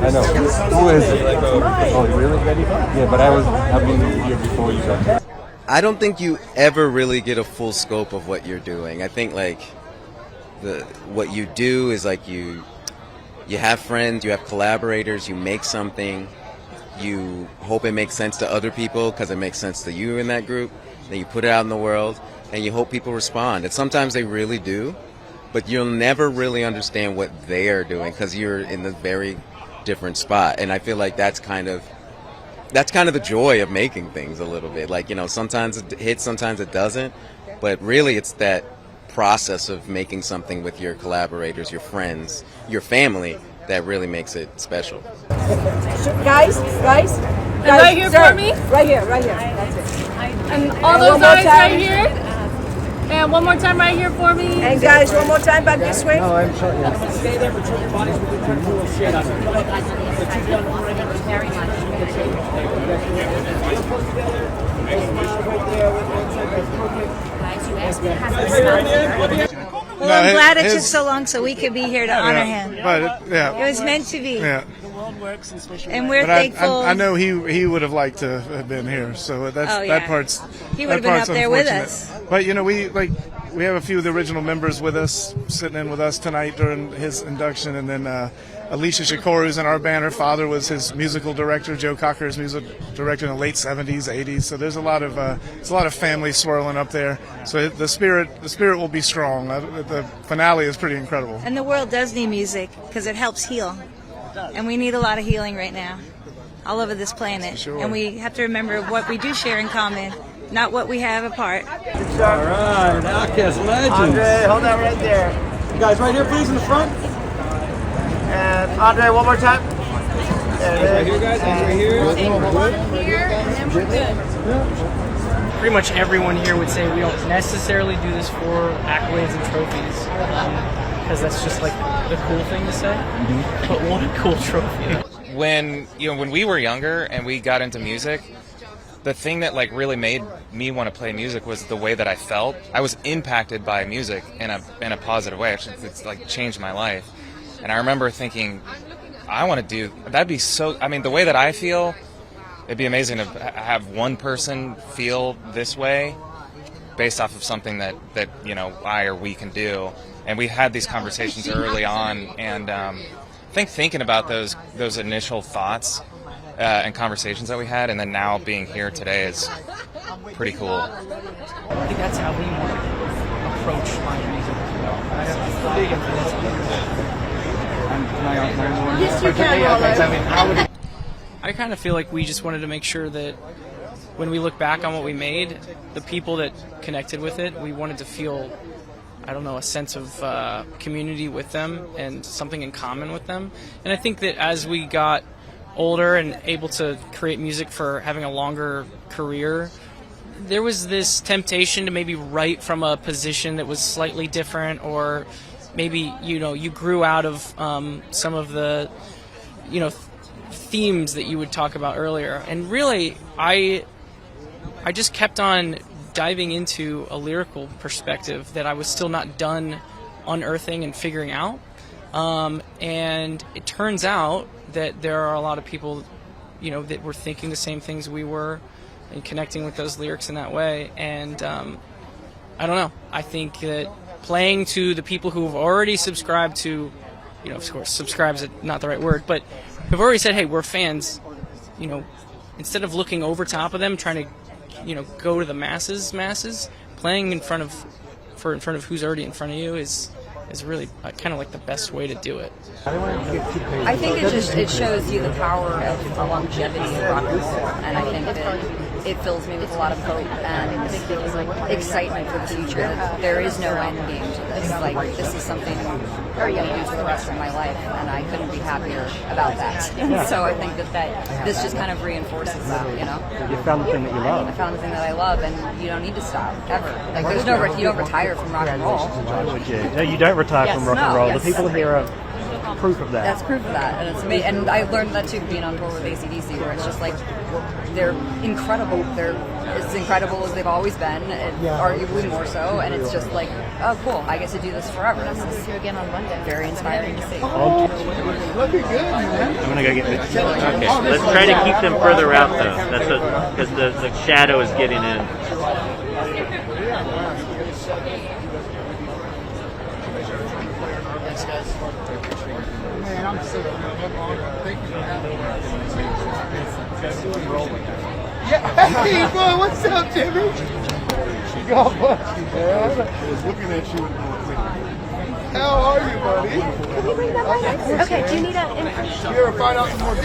I know. Who is it? Oh, really? Yeah, but I've been here before you guys. I don't think you ever really get a full scope of what you're doing. I think like what you do is like you have friends, you have collaborators, you make something, you hope it makes sense to other people because it makes sense to you in that group. Then you put it out in the world, and you hope people respond. And sometimes they really do, but you'll never really understand what they are doing because you're in a very different spot. And I feel like that's kind of the joy of making things a little bit. Like, you know, sometimes it hits, sometimes it doesn't, but really it's that process of making something with your collaborators, your friends, your family that really makes it special. Guys, right here sir, for me? Right here. That's it. And all those eyes right here. And one more time right here for me. And guys, one more time back this way. No, I'm sorry. Yeah. Stay there, but turn your bodies with the cool shit on Well, I'm glad it took so long so we could be here to honor him. But It was meant to be. Yeah. And we're But thankful. I know he would have liked to have been here, so that part's He would have been up there with unfortunate. us. But you know, we have a few of the original members with us, sitting in with us tonight during his induction, and then Alicia Shakur, who's in our band. Her father was his musical director. Joe Cocker's music director in the late '70s, '80s. So there's a lot of family swirling up there. So the spirit will be strong. The finale is pretty incredible. And the world does need music because it helps heal. And we need a lot of healing right now, all over this planet. Sure. And we have to remember what we do share in common, not what we have apart. All right, Outcast legends. Andre, hold that right there. You guys right here, please, in the front. And Andre, one more time. There it is. Right here, guys. Right here. Here, and we're good. Pretty much everyone here would say we don't necessarily do this for accolades and trophies, because that's just like the cool thing to say. But what a cool trophy! When we were younger and we got into music, the thing that like really made me want to play music was the way that I felt. I was impacted by music in a positive way. Actually, it's like changed my life. And I remember thinking, I want to do that'd be so. I mean, the way that I feel, it'd be amazing to have one person feel this way, based off of something that you know I or we can do. And we had these conversations early on, and I think thinking about those initial thoughts and conversations that we had, and then now being here today is pretty cool. I think that's how we want to approach live music as well. I have big influence. Yes, you can. I kind of feel like we just wanted to make sure that when we look back on what we made, the people that connected with it, we wanted to feel, I don't know, a sense of community with them and something in common with them. And I think that as we got older and able to create music for having a longer career, there was this temptation to maybe write from a position that was slightly different, or maybe, you know, you grew out of some of the, you know, themes that you would talk about earlier. And really, I just kept on diving into a lyrical perspective that I was still not done unearthing and figuring out. And it turns out that there are a lot of people, you know, that were thinking the same things we were and connecting with those lyrics in that way. And I don't know. I think that playing to the people who have already subscribed to, you know, of course, subscribe is not the right word, but have already said, hey, we're fans, you know, instead of looking over top of them, trying to, you know, go to the masses, playing in front of who's already in front of you is really kind of like the best way to do it. I think it shows you the power of the longevity of rock and roll, and I think that it fills me with a lot of hope and excitement for the future. That there is no end game to this. Like, this is something I'm going to do for the rest of my life, and I couldn't be happier about that. And so I think that this just kind of reinforces that. You know, You found the thing that you love. I found the thing that I love, and you don't need to stop ever. Like, there's no you don't retire from rock and roll. Why would you? No, you don't retire from rock and roll. Yes. The people here are proof of that. That's proof of that, and it's amazing. And I learned that too being on tour with AC/DC, where it's just like they're incredible. They're as incredible as they've always been, and arguably more so. And it's just like, oh, cool! I get to do this forever. This is again on Monday. Very inspiring to see. Looking good, man. I'm gonna go get this. Okay, let's try to keep them further out though. That's because the shadow is getting in. Thanks, guys. Man, I'm so thank you for having me. Yeah, hey, bro, what's up, Jimmy? God bless you, man. I was looking at you. How are you, buddy? Can you bring that right next? Okay, do you need a... Here, find out some more.